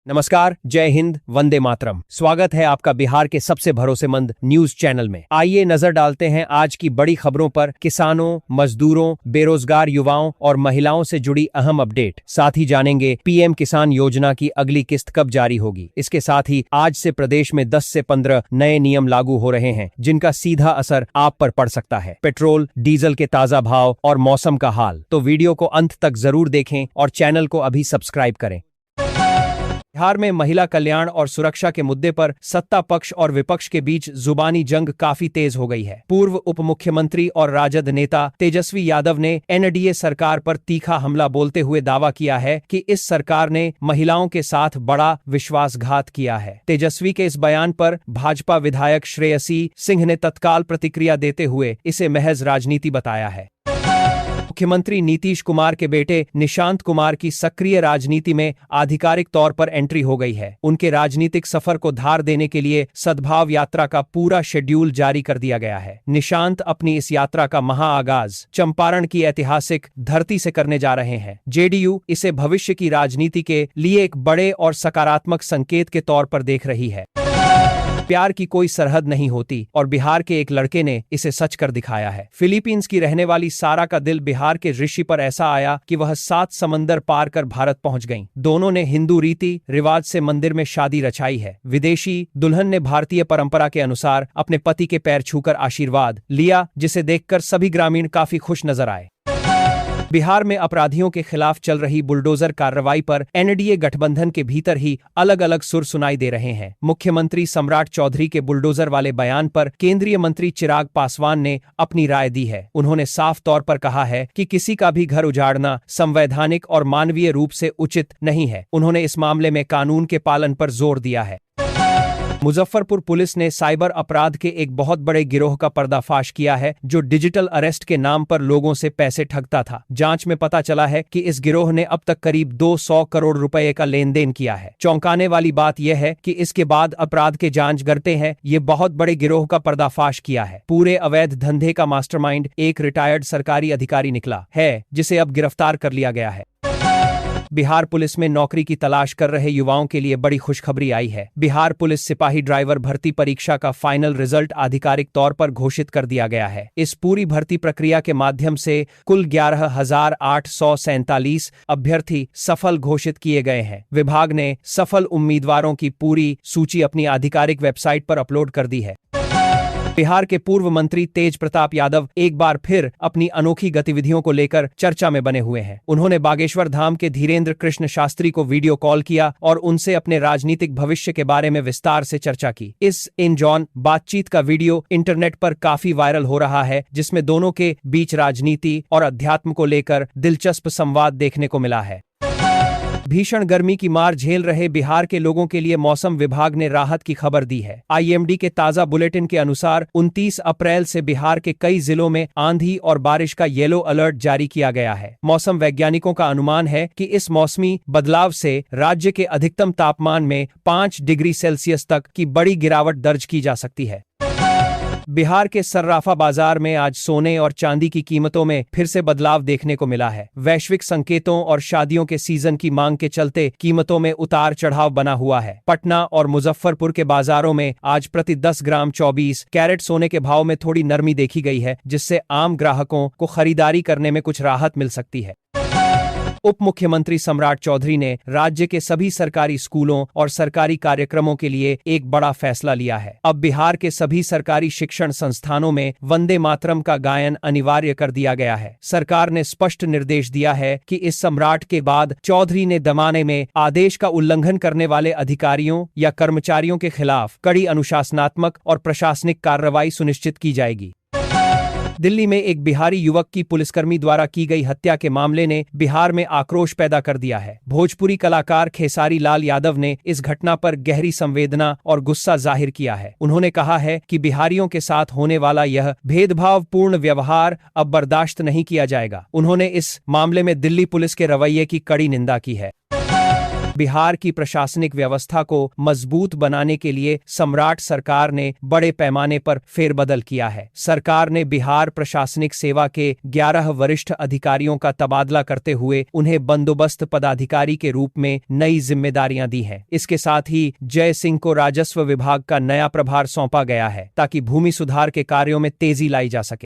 नमस्कार, जय हिंद, वंदे मातरम। स्वागत है आपका बिहार के सबसे भरोसेमंद न्यूज चैनल में। आइए नजर डालते हैं आज की बड़ी खबरों पर। किसानों, मजदूरों, बेरोजगार युवाओं और महिलाओं से जुड़ी अहम अपडेट। साथ ही जानेंगे पीएम किसान योजना की अगली किस्त कब जारी होगी। इसके साथ ही आज से प्रदेश में 10 से 15 नए नियम लागू हो रहे हैं, जिनका सीधा असर आप पर पड़ सकता है। पेट्रोल, डीजल के ताजा भाव और मौसम का हाल। तो वीडियो को अंत तक जरूर देखें और चैनल को अभी सब्सक्राइब करें। बिहार में महिला कल्याण और सुरक्षा के मुद्दे पर सत्ता पक्ष और विपक्ष के बीच जुबानी जंग काफी तेज हो गई है। पूर्व उप मुख्यमंत्री और राजद नेता तेजस्वी यादव ने एनडीए सरकार पर तीखा हमला बोलते हुए दावा किया है कि इस सरकार ने महिलाओं के साथ बड़ा विश्वासघात किया है। तेजस्वी के इस बयान पर भाजपा विधायक श्रेयसी सिंह ने तत्काल प्रतिक्रिया देते हुए इसे महज राजनीति बताया है। मुख्यमंत्री नीतीश कुमार के बेटे निशांत कुमार की सक्रिय राजनीति में आधिकारिक तौर पर एंट्री हो गई है। उनके राजनीतिक सफर को धार देने के लिए सद्भाव यात्रा का पूरा शेड्यूल जारी कर दिया गया है। निशांत अपनी इस यात्रा का महाआगाज चंपारण की ऐतिहासिक धरती से करने जा रहे हैं। जेडीयू इसे भविष्य की राजनीति के लिए एक बड़े और सकारात्मक संकेत के तौर पर देख रही है। प्यार की कोई सरहद नहीं होती और बिहार के एक लड़के ने इसे सच कर दिखाया है। फिलीपींस की रहने वाली सारा का दिल बिहार के ऋषि पर ऐसा आया कि वह 7 समंदर पार कर भारत पहुंच गईं। दोनों ने हिंदू रीति रिवाज से मंदिर में शादी रचाई है। विदेशी दुल्हन ने भारतीय परंपरा के अनुसार अपने पति के पैर छूकर आशीर्वाद लिया, जिसे देखकर सभी ग्रामीण काफी खुश नजर आए। बिहार में अपराधियों के खिलाफ चल रही बुलडोजर कार्रवाई पर एनडीए गठबंधन के भीतर ही अलग अलग सुर सुनाई दे रहे हैं। मुख्यमंत्री सम्राट चौधरी के बुलडोजर वाले बयान पर केंद्रीय मंत्री चिराग पासवान ने अपनी राय दी है। उन्होंने साफ तौर पर कहा है कि किसी का भी घर उजाड़ना संवैधानिक और मानवीय रूप से उचित नहीं है। उन्होंने इस मामले में कानून के पालन पर जोर दिया है। मुजफ्फरपुर पुलिस ने साइबर अपराध के एक बहुत बड़े गिरोह का पर्दाफाश किया है, जो डिजिटल अरेस्ट के नाम पर लोगों से पैसे ठगता था। जांच में पता चला है कि इस गिरोह ने अब तक करीब 200 करोड़ रुपए का लेन देन किया है। चौंकाने वाली बात यह है कि इसके बाद अपराध के जांच करते हैं ये बहुत बड़े गिरोह का पर्दाफाश किया है। पूरे अवैध धंधे का मास्टरमाइंड एक रिटायर्ड सरकारी अधिकारी निकला है, जिसे अब गिरफ्तार कर लिया गया है। बिहार पुलिस में नौकरी की तलाश कर रहे युवाओं के लिए बड़ी खुशखबरी आई है। बिहार पुलिस सिपाही ड्राइवर भर्ती परीक्षा का फाइनल रिजल्ट आधिकारिक तौर पर घोषित कर दिया गया है। इस पूरी भर्ती प्रक्रिया के माध्यम से कुल 11,847 अभ्यर्थी सफल घोषित किए गए हैं। विभाग ने सफल उम्मीदवारों की पूरी सूची अपनी आधिकारिक वेबसाइट पर अपलोड कर दी है। बिहार के पूर्व मंत्री तेज प्रताप यादव एक बार फिर अपनी अनोखी गतिविधियों को लेकर चर्चा में बने हुए हैं। उन्होंने बागेश्वर धाम के धीरेन्द्र कृष्ण शास्त्री को वीडियो कॉल किया और उनसे अपने राजनीतिक भविष्य के बारे में विस्तार से चर्चा की। इस इन जॉन बातचीत का वीडियो इंटरनेट पर काफी वायरल हो रहा है, जिसमें दोनों के बीच राजनीति और अध्यात्म को लेकर दिलचस्प संवाद देखने को मिला है। भीषण गर्मी की मार झेल रहे बिहार के लोगों के लिए मौसम विभाग ने राहत की खबर दी है। आईएमडी के ताजा बुलेटिन के अनुसार 29 अप्रैल से बिहार के कई जिलों में आंधी और बारिश का येलो अलर्ट जारी किया गया है। मौसम वैज्ञानिकों का अनुमान है कि इस मौसमी बदलाव से राज्य के अधिकतम तापमान में 5 डिग्री सेल्सियस तक की बड़ी गिरावट दर्ज की जा सकती है। बिहार के सर्राफा बाजार में आज सोने और चांदी की कीमतों में फिर से बदलाव देखने को मिला है। वैश्विक संकेतों और शादियों के सीजन की मांग के चलते कीमतों में उतार चढ़ाव बना हुआ है। पटना और मुजफ्फरपुर के बाजारों में आज प्रति 10 ग्राम 24 कैरेट सोने के भाव में थोड़ी नरमी देखी गई है, जिससे आम ग्राहकों को खरीदारी करने में कुछ राहत मिल सकती है। उप मुख्यमंत्री सम्राट चौधरी ने राज्य के सभी सरकारी स्कूलों और सरकारी कार्यक्रमों के लिए एक बड़ा फैसला लिया है। अब बिहार के सभी सरकारी शिक्षण संस्थानों में वंदे मातरम का गायन अनिवार्य कर दिया गया है। सरकार ने स्पष्ट निर्देश दिया है कि इस सम्राट के बाद चौधरी ने दमाने में आदेश का उल्लंघन करने वाले अधिकारियों या कर्मचारियों के खिलाफ कड़ी अनुशासनात्मक और प्रशासनिक कार्रवाई सुनिश्चित की जाएगी। दिल्ली में एक बिहारी युवक की पुलिसकर्मी द्वारा की गई हत्या के मामले ने बिहार में आक्रोश पैदा कर दिया है। भोजपुरी कलाकार खेसारी लाल यादव ने इस घटना पर गहरी संवेदना और गुस्सा जाहिर किया है। उन्होंने कहा है कि बिहारियों के साथ होने वाला यह भेदभावपूर्ण व्यवहार अब बर्दाश्त नहीं किया जाएगा। उन्होंने इस मामले में दिल्ली पुलिस के रवैये की कड़ी निंदा की है। बिहार की प्रशासनिक व्यवस्था को मजबूत बनाने के लिए सम्राट सरकार ने बड़े पैमाने पर फेरबदल किया है। सरकार ने बिहार प्रशासनिक सेवा के 11 वरिष्ठ अधिकारियों का तबादला करते हुए उन्हें बंदोबस्त पदाधिकारी के रूप में नई जिम्मेदारियां दी हैं। इसके साथ ही जय सिंह को राजस्व विभाग का नया प्रभार सौंपा गया है ताकि भूमि सुधार के कार्यों में तेजी लाई जा सके।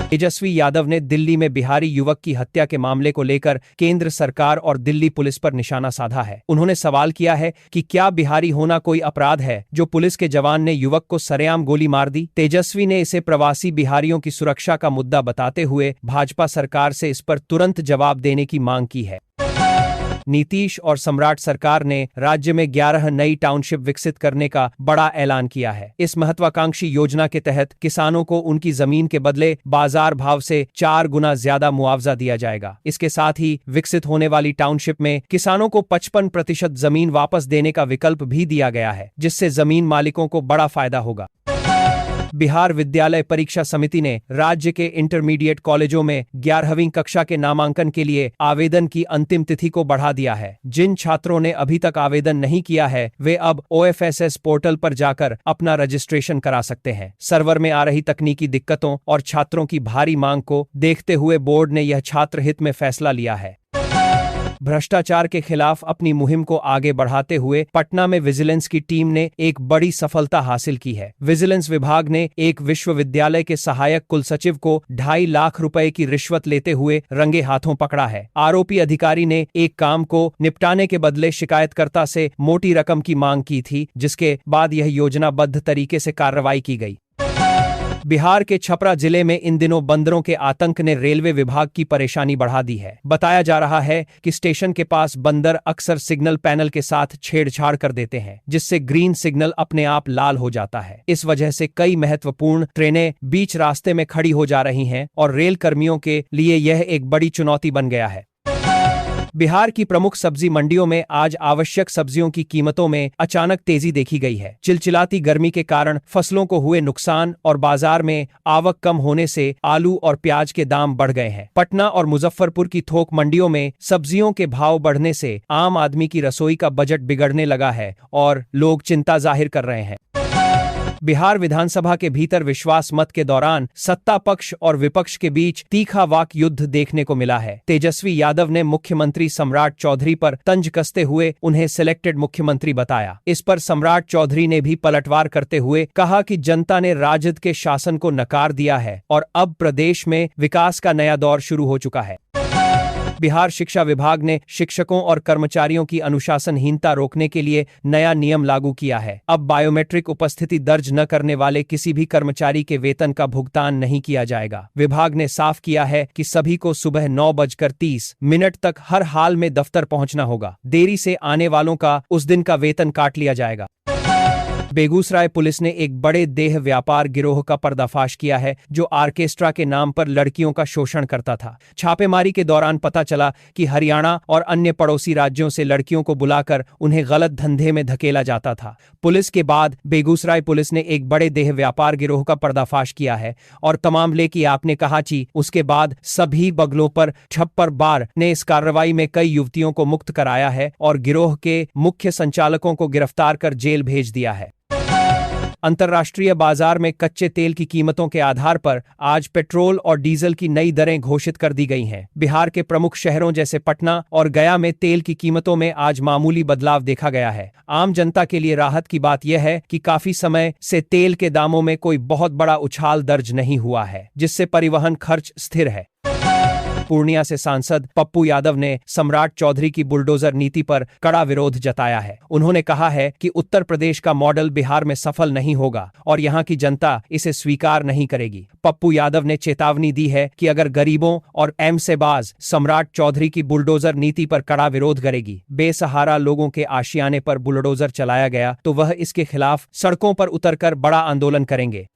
तेजस्वी यादव ने दिल्ली में बिहारी युवक की हत्या के मामले को लेकर केंद्र सरकार और दिल्ली पुलिस पर निशाना साधा है। उन्होंने सवाल किया है कि क्या बिहारी होना कोई अपराध है जो पुलिस के जवान ने युवक को सरेआम गोली मार दी। तेजस्वी ने इसे प्रवासी बिहारियों की सुरक्षा का मुद्दा बताते हुए भाजपा सरकार से इस पर तुरंत जवाब देने की मांग की है। नीतीश और सम्राट सरकार ने राज्य में 11 नई टाउनशिप विकसित करने का बड़ा ऐलान किया है। इस महत्वाकांक्षी योजना के तहत किसानों को उनकी जमीन के बदले बाजार भाव से 4 गुना ज्यादा मुआवजा दिया जाएगा। इसके साथ ही विकसित होने वाली टाउनशिप में किसानों को 55% जमीन वापस देने का विकल्प भी दिया गया है, जिससे जमीन मालिकों को बड़ा फायदा होगा। बिहार विद्यालय परीक्षा समिति ने राज्य के इंटरमीडिएट कॉलेजों में 11वीं कक्षा के नामांकन के लिए आवेदन की अंतिम तिथि को बढ़ा दिया है। जिन छात्रों ने अभी तक आवेदन नहीं किया है वे अब OFSS पोर्टल पर जाकर अपना रजिस्ट्रेशन करा सकते हैं। सर्वर में आ रही तकनीकी दिक्कतों और छात्रों की भारी मांग को देखते हुए बोर्ड ने यह छात्र हित में फैसला लिया है। भ्रष्टाचार के खिलाफ अपनी मुहिम को आगे बढ़ाते हुए पटना में विजिलेंस की टीम ने एक बड़ी सफलता हासिल की है। विजिलेंस विभाग ने एक विश्वविद्यालय के सहायक कुलसचिव को 2.5 लाख रुपए की रिश्वत लेते हुए रंगे हाथों पकड़ा है। आरोपी अधिकारी ने एक काम को निपटाने के बदले शिकायतकर्ता से मोटी रकम की मांग की थी, जिसके बाद यह योजनाबद्ध तरीके से कार्रवाई की गई। बिहार के छपरा जिले में इन दिनों बंदरों के आतंक ने रेलवे विभाग की परेशानी बढ़ा दी है। बताया जा रहा है कि स्टेशन के पास बंदर अक्सर सिग्नल पैनल के साथ छेड़छाड़ कर देते हैं, जिससे ग्रीन सिग्नल अपने आप लाल हो जाता है। इस वजह से कई महत्वपूर्ण ट्रेनें बीच रास्ते में खड़ी हो जा रही हैं और रेल कर्मियों के लिए यह एक बड़ी चुनौती बन गया है। बिहार की प्रमुख सब्जी मंडियों में आज आवश्यक सब्जियों की कीमतों में अचानक तेजी देखी गई है। चिलचिलाती गर्मी के कारण फसलों को हुए नुकसान और बाजार में आवक कम होने से आलू और प्याज के दाम बढ़ गए हैं। पटना और मुजफ्फरपुर की थोक मंडियों में सब्जियों के भाव बढ़ने से आम आदमी की रसोई का बजट बिगड़ने लगा है और लोग चिंता जाहिर कर रहे हैं। बिहार विधानसभा के भीतर विश्वास मत के दौरान सत्ता पक्ष और विपक्ष के बीच तीखा वाक युद्ध देखने को मिला है। तेजस्वी यादव ने मुख्यमंत्री सम्राट चौधरी पर तंज कसते हुए उन्हें सिलेक्टेड मुख्यमंत्री बताया। इस पर सम्राट चौधरी ने भी पलटवार करते हुए कहा कि जनता ने राजद के शासन को नकार दिया है और अब प्रदेश में विकास का नया दौर शुरू हो चुका है। बिहार शिक्षा विभाग ने शिक्षकों और कर्मचारियों की अनुशासनहीनता रोकने के लिए नया नियम लागू किया है। अब बायोमेट्रिक उपस्थिति दर्ज न करने वाले किसी भी कर्मचारी के वेतन का भुगतान नहीं किया जाएगा। विभाग ने साफ किया है कि सभी को सुबह 9:30 तक हर हाल में दफ्तर पहुंचना होगा। देरी से आने वालों का उस दिन का वेतन काट लिया जाएगा। बेगूसराय पुलिस ने एक बड़े देह व्यापार गिरोह का पर्दाफाश किया है जो ऑर्केस्ट्रा के नाम पर लड़कियों का शोषण करता था। छापेमारी के दौरान पता चला कि हरियाणा और अन्य पड़ोसी राज्यों से लड़कियों को बुलाकर उन्हें गलत धंधे में धकेला जाता था। पुलिस के बाद बेगूसराय पुलिस ने एक बड़े देह व्यापार गिरोह का पर्दाफाश किया है और तमामले की आपने कहा ची उसके बाद सभी बगलों पर छप्पर बार ने इस कार्रवाई में कई युवतियों को मुक्त कराया है और गिरोह के मुख्य संचालकों को गिरफ्तार कर जेल भेज दिया है। अंतर्राष्ट्रीय बाजार में कच्चे तेल की कीमतों के आधार पर आज पेट्रोल और डीजल की नई दरें घोषित कर दी गई हैं। बिहार के प्रमुख शहरों जैसे पटना और गया में तेल की कीमतों में आज मामूली बदलाव देखा गया है। आम जनता के लिए राहत की बात यह है कि काफी समय से तेल के दामों में कोई बहुत बड़ा उछाल दर्ज नहीं हुआ है, जिससे परिवहन खर्च स्थिर है। पूर्णिया से सांसद पप्पू यादव ने सम्राट चौधरी की बुलडोजर नीति पर कड़ा विरोध जताया है। उन्होंने कहा है कि उत्तर प्रदेश का मॉडल बिहार में सफल नहीं होगा और यहां की जनता इसे स्वीकार नहीं करेगी। पप्पू यादव ने चेतावनी दी है कि अगर गरीबों और एमसेबाज सम्राट चौधरी की बुलडोजर नीति पर कड़ा विरोध करेगी, बेसहारा लोगों के आशियाने पर बुलडोजर चलाया गया तो वह इसके खिलाफ सड़कों पर उतरकर बड़ा आंदोलन करेंगे।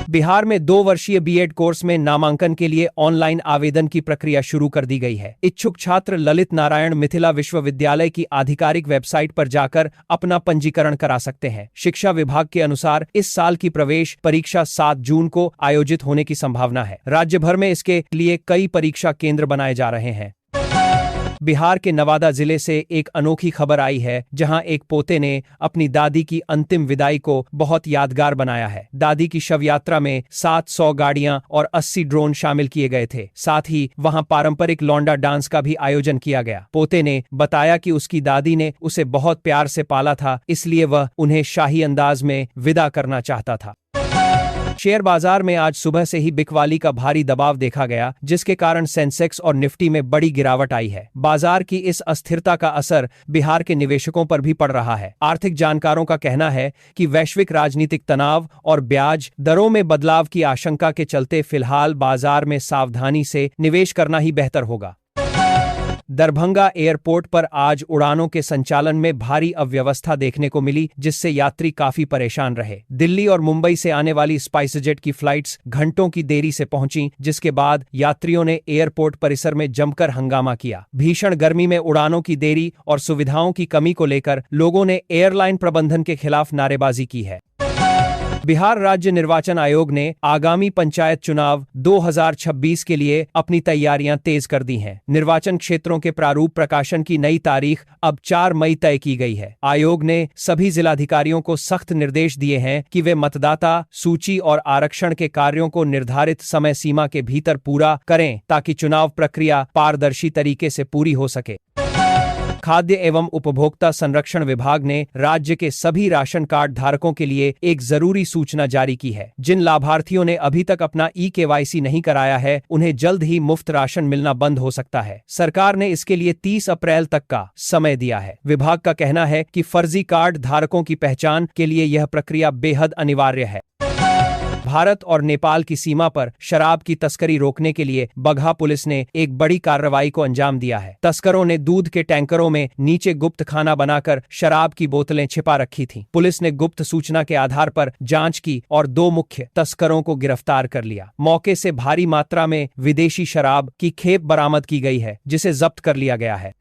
बिहार में 2 वर्षीय बीएड कोर्स में नामांकन के लिए ऑनलाइन आवेदन की प्रक्रिया शुरू कर दी गई है। इच्छुक छात्र ललित नारायण मिथिला विश्वविद्यालय की आधिकारिक वेबसाइट पर जाकर अपना पंजीकरण करा सकते हैं। शिक्षा विभाग के अनुसार इस साल की प्रवेश परीक्षा 7 जून को आयोजित होने की संभावना है। राज्य भर में इसके लिए कई परीक्षा केंद्र बनाए जा रहे हैं। बिहार के नवादा जिले से एक अनोखी खबर आई है, जहां एक पोते ने अपनी दादी की अंतिम विदाई को बहुत यादगार बनाया है। दादी की शव यात्रा में 700 गाड़ियां और 80 ड्रोन शामिल किए गए थे। साथ ही वहां पारंपरिक लौंडा डांस का भी आयोजन किया गया। पोते ने बताया कि उसकी दादी ने उसे बहुत प्यार से पाला था, इसलिए वह उन्हें शाही अंदाज में विदा करना चाहता था। शेयर बाजार में आज सुबह से ही बिकवाली का भारी दबाव देखा गया, जिसके कारण सेंसेक्स और निफ्टी में बड़ी गिरावट आई है। बाजार की इस अस्थिरता का असर बिहार के निवेशकों पर भी पड़ रहा है। आर्थिक जानकारों का कहना है कि वैश्विक राजनीतिक तनाव और ब्याज दरों में बदलाव की आशंका के चलते फिलहाल बाजार में सावधानी से निवेश करना ही बेहतर होगा। दरभंगा एयरपोर्ट पर आज उड़ानों के संचालन में भारी अव्यवस्था देखने को मिली, जिससे यात्री काफी परेशान रहे। दिल्ली और मुंबई से आने वाली स्पाइसजेट की फ्लाइट्स घंटों की देरी से पहुंची, जिसके बाद यात्रियों ने एयरपोर्ट परिसर में जमकर हंगामा किया। भीषण गर्मी में उड़ानों की देरी और सुविधाओं की कमी को लेकर लोगों ने एयरलाइन प्रबंधन के खिलाफ नारेबाजी की है। बिहार राज्य निर्वाचन आयोग ने आगामी पंचायत चुनाव 2026 के लिए अपनी तैयारियां तेज कर दी हैं। निर्वाचन क्षेत्रों के प्रारूप प्रकाशन की नई तारीख अब 4 मई तय की गई है। आयोग ने सभी जिलाधिकारियों को सख्त निर्देश दिए हैं कि वे मतदाता सूची और आरक्षण के कार्यों को निर्धारित समय सीमा के भीतर पूरा करें, ताकि चुनाव प्रक्रिया पारदर्शी तरीके से पूरी हो सके। खाद्य एवं उपभोक्ता संरक्षण विभाग ने राज्य के सभी राशन कार्ड धारकों के लिए एक जरूरी सूचना जारी की है। जिन लाभार्थियों ने अभी तक अपना ई-केवाईसी नहीं कराया है, उन्हें जल्द ही मुफ्त राशन मिलना बंद हो सकता है। सरकार ने इसके लिए 30 अप्रैल तक का समय दिया है। विभाग का कहना है कि फर्जी कार्ड धारकों की पहचान के लिए यह प्रक्रिया बेहद अनिवार्य है। भारत और नेपाल की सीमा पर शराब की तस्करी रोकने के लिए बगहा पुलिस ने एक बड़ी कार्रवाई को अंजाम दिया है। तस्करों ने दूध के टैंकरों में नीचे गुप्त खाना बनाकर शराब की बोतलें छिपा रखी थीं। पुलिस ने गुप्त सूचना के आधार पर जांच की और 2 मुख्य तस्करों को गिरफ्तार कर लिया। मौके से भारी मात्रा में विदेशी शराब की खेप बरामद की गई है, जिसे जब्त कर लिया गया है।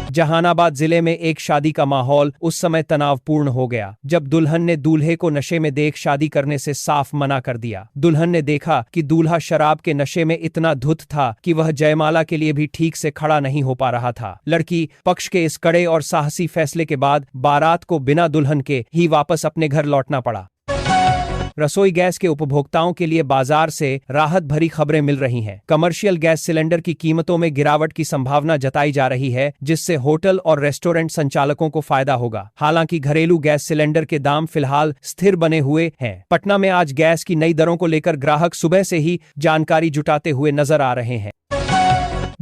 जहानाबाद जिले में एक शादी का माहौल उस समय तनावपूर्ण हो गया, जब दुल्हन ने दूल्हे को नशे में देख शादी करने से साफ मना कर दिया। दुल्हन ने देखा कि दूल्हा शराब के नशे में इतना धुत था कि वह जयमाला के लिए भी ठीक से खड़ा नहीं हो पा रहा था। लड़की पक्ष के इस कड़े और साहसी फैसले के बाद बारात को बिना दुल्हन के ही वापस अपने घर लौटना पड़ा। रसोई गैस के उपभोक्ताओं के लिए बाजार से राहत भरी खबरें मिल रही हैं। कमर्शियल गैस सिलेंडर की कीमतों में गिरावट की संभावना जताई जा रही है, जिससे होटल और रेस्टोरेंट संचालकों को फायदा होगा। हालांकि घरेलू गैस सिलेंडर के दाम फिलहाल स्थिर बने हुए हैं। पटना में आज गैस की नई दरों को लेकर ग्राहक सुबह से ही जानकारी जुटाते हुए नजर आ रहे हैं।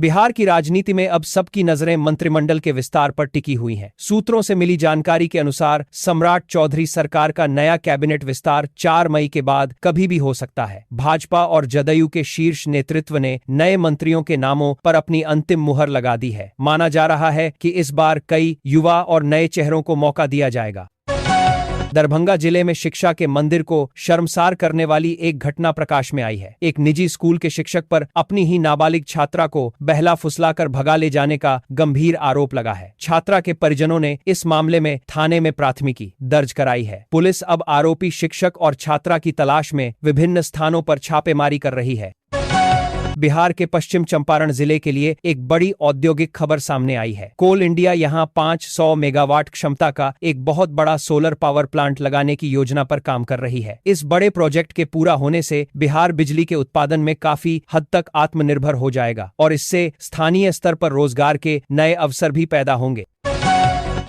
बिहार की राजनीति में अब सबकी नजरें मंत्रिमंडल के विस्तार पर टिकी हुई हैं। सूत्रों से मिली जानकारी के अनुसार सम्राट चौधरी सरकार का नया कैबिनेट विस्तार 4 मई के बाद कभी भी हो सकता है। भाजपा और जदयू के शीर्ष नेतृत्व ने नए मंत्रियों के नामों पर अपनी अंतिम मुहर लगा दी है। माना जा रहा है कि इस बार कई युवा और नए चेहरों को मौका दिया जाएगा। दरभंगा जिले में शिक्षा के मंदिर को शर्मसार करने वाली एक घटना प्रकाश में आई है। एक निजी स्कूल के शिक्षक पर अपनी ही नाबालिग छात्रा को बहला फुसलाकर भगा ले जाने का गंभीर आरोप लगा है। छात्रा के परिजनों ने इस मामले में थाने में प्राथमिकी दर्ज कराई है। पुलिस अब आरोपी शिक्षक और छात्रा की तलाश में विभिन्न स्थानों पर छापेमारी कर रही है। बिहार के पश्चिम चंपारण जिले के लिए एक बड़ी औद्योगिक खबर सामने आई है। कोल इंडिया यहां 500 मेगावाट क्षमता का एक बहुत बड़ा सोलर पावर प्लांट लगाने की योजना पर काम कर रही है। इस बड़े प्रोजेक्ट के पूरा होने से बिहार बिजली के उत्पादन में काफी हद तक आत्मनिर्भर हो जाएगा और इससे स्थानीय स्तर पर रोजगार के नए अवसर भी पैदा होंगे।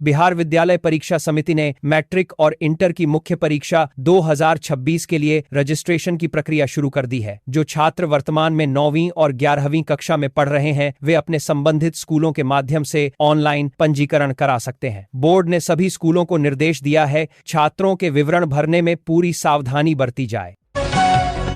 बिहार विद्यालय परीक्षा समिति ने मैट्रिक और इंटर की मुख्य परीक्षा 2026 के लिए रजिस्ट्रेशन की प्रक्रिया शुरू कर दी है। जो छात्र वर्तमान में 9वीं और 11वीं कक्षा में पढ़ रहे हैं, वे अपने संबंधित स्कूलों के माध्यम से ऑनलाइन पंजीकरण करा सकते हैं। बोर्ड ने सभी स्कूलों को निर्देश दिया है, छात्रों के विवरण भरने में पूरी सावधानी बरती जाए।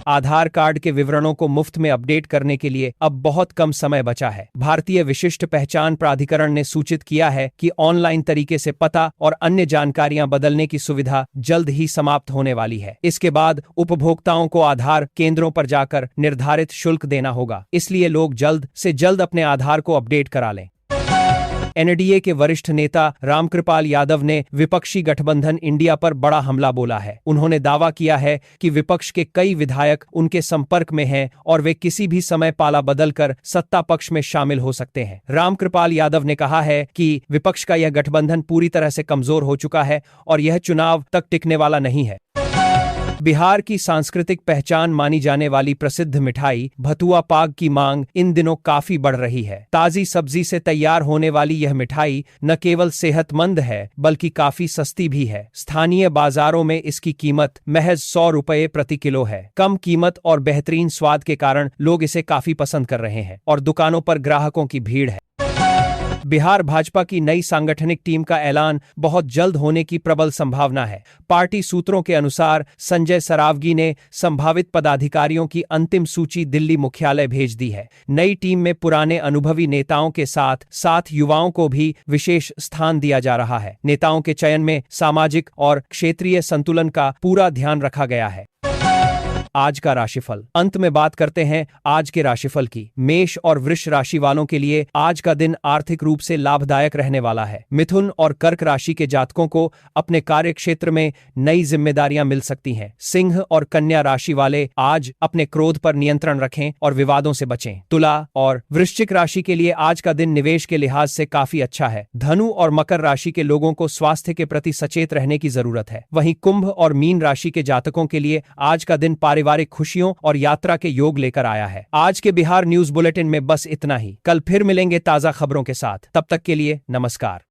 आधार कार्ड के विवरणों को मुफ्त में अपडेट करने के लिए अब बहुत कम समय बचा है। भारतीय विशिष्ट पहचान प्राधिकरण ने सूचित किया है कि ऑनलाइन तरीके से पता और अन्य जानकारियां बदलने की सुविधा जल्द ही समाप्त होने वाली है। इसके बाद उपभोक्ताओं को आधार केंद्रों पर जाकर निर्धारित शुल्क देना होगा, इसलिए लोग जल्द से जल्द अपने आधार को अपडेट करा लें। एनडीए के वरिष्ठ नेता रामकृपाल यादव ने विपक्षी गठबंधन इंडिया पर बड़ा हमला बोला है। उन्होंने दावा किया है कि विपक्ष के कई विधायक उनके संपर्क में हैं और वे किसी भी समय पाला बदलकर सत्ता पक्ष में शामिल हो सकते हैं। रामकृपाल यादव ने कहा है कि विपक्ष का यह गठबंधन पूरी तरह से कमजोर हो चुका है और यह चुनाव तक टिकने वाला नहीं है। बिहार की सांस्कृतिक पहचान मानी जाने वाली प्रसिद्ध मिठाई भतुआ पाग की मांग इन दिनों काफी बढ़ रही है। ताजी सब्जी से तैयार होने वाली यह मिठाई न केवल सेहतमंद है बल्कि काफी सस्ती भी है। स्थानीय बाजारों में इसकी कीमत महज 100 रुपये प्रति किलो है। कम कीमत और बेहतरीन स्वाद के कारण लोग इसे काफी पसंद कर रहे हैं और दुकानों पर ग्राहकों की भीड़ है। बिहार भाजपा की नई सांगठनिक टीम का ऐलान बहुत जल्द होने की प्रबल संभावना है। पार्टी सूत्रों के अनुसार संजय सरावगी ने संभावित पदाधिकारियों की अंतिम सूची दिल्ली मुख्यालय भेज दी है। नई टीम में पुराने अनुभवी नेताओं के साथ साथ युवाओं को भी विशेष स्थान दिया जा रहा है। नेताओं के चयन में सामाजिक और क्षेत्रीय संतुलन का पूरा ध्यान रखा गया है। आज का राशिफल। अंत में बात करते हैं आज के राशिफल की। मेष और वृष राशि वालों के लिए आज का दिन आर्थिक रूप से लाभदायक रहने वाला है। मिथुन और कर्क राशि के जातकों को अपने कार्य क्षेत्र में नई जिम्मेदारियां मिल सकती हैं। सिंह और कन्या राशि वाले आज अपने क्रोध पर नियंत्रण रखें और विवादों से बचें। तुला और वृश्चिक राशि के लिए आज का दिन निवेश के लिहाज से काफी अच्छा है। धनु और मकर राशि के लोगों को स्वास्थ्य के प्रति सचेत रहने की जरूरत है। वहीं कुंभ और मीन राशि के जातकों के लिए आज का दिन पारिवारिक खुशियों और यात्रा के योग लेकर आया है। आज के बिहार न्यूज बुलेटिन में बस इतना ही। कल फिर मिलेंगे ताजा खबरों के साथ। तब तक के लिए नमस्कार।